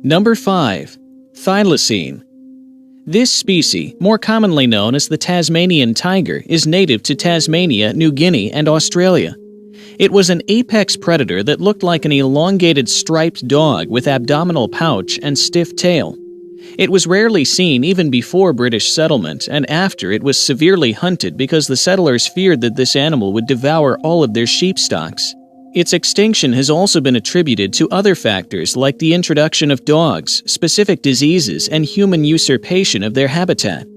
Number 5. Thylacine. This species, more commonly known as the Tasmanian tiger, is native to Tasmania, New Guinea, and Australia. It was an apex predator that looked like an elongated striped dog with abdominal pouch and stiff tail. It was rarely seen even before British settlement, and after it was severely hunted because the settlers feared that this animal would devour all of their sheep stocks. Its extinction has also been attributed to other factors like the introduction of dogs, specific diseases, and human usurpation of their habitat.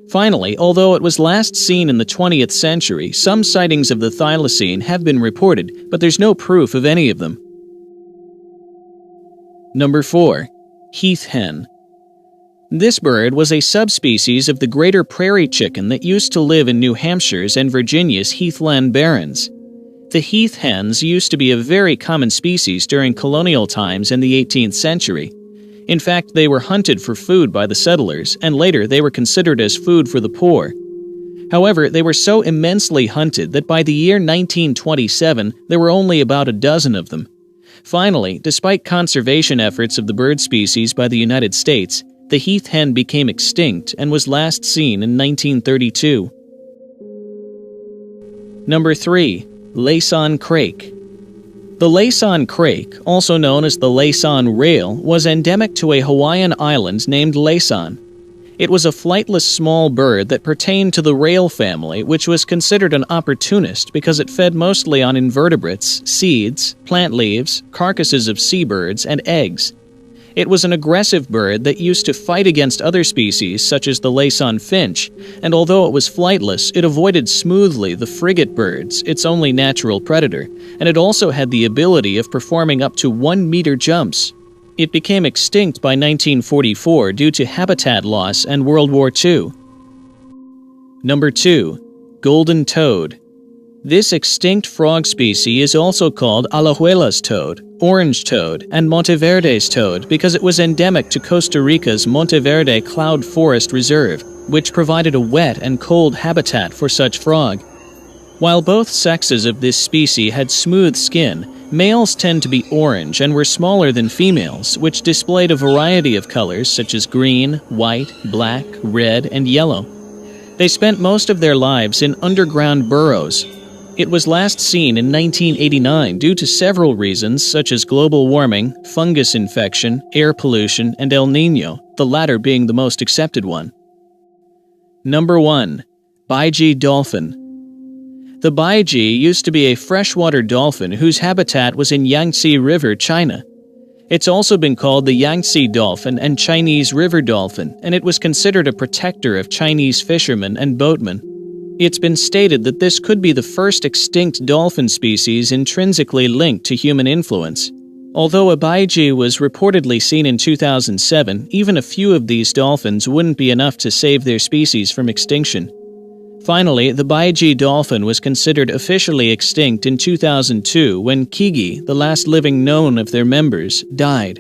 Finally, although it was last seen in the 20th century, some sightings of the thylacine have been reported, but there's no proof of any of them. Number 4. Heath hen. This bird was a subspecies of the greater prairie chicken that used to live in New Hampshire's and Virginia's heathland barrens. The heath hens used to be a very common species during colonial times in the 18th century. In fact, they were hunted for food by the settlers, and later they were considered as food for the poor. However, they were so immensely hunted that by the year 1927, there were only about a dozen of them. Finally, despite conservation efforts of the bird species by the United States, the heath hen became extinct and was last seen in 1932. Number 3. Laysan crake. The Laysan crake, also known as the Laysan rail, was endemic to a Hawaiian island named Laysan. It was a flightless small bird that pertained to the rail family, which was considered an opportunist because it fed mostly on invertebrates, seeds, plant leaves, carcasses of seabirds, and eggs. It was an aggressive bird that used to fight against other species such as the Laysan finch, and although it was flightless, it avoided smoothly the frigate birds, its only natural predator, and it also had the ability of performing up to 1-meter jumps. It became extinct by 1944 due to habitat loss and World War II. Number 2. Golden toad. This extinct frog species is also called Alajuela's toad, orange toad, and Monteverde's toad because it was endemic to Costa Rica's Monteverde Cloud Forest Reserve, which provided a wet and cold habitat for such frog. While both sexes of this species had smooth skin, males tend to be orange and were smaller than females, which displayed a variety of colors such as green, white, black, red, and yellow. They spent most of their lives in underground burrows. It was last seen in 1989 due to several reasons such as global warming, fungus infection, air pollution, and El Niño, the latter being the most accepted one. Number 1. Baiji dolphin. The baiji used to be a freshwater dolphin whose habitat was in Yangtze River, China. It's also been called the Yangtze dolphin and Chinese river dolphin, and it was considered a protector of Chinese fishermen and boatmen. It's been stated that this could be the first extinct dolphin species intrinsically linked to human influence. Although a baiji was reportedly seen in 2007, even a few of these dolphins wouldn't be enough to save their species from extinction. Finally, the baiji dolphin was considered officially extinct in 2002 when Kigi, the last living known of their members, died.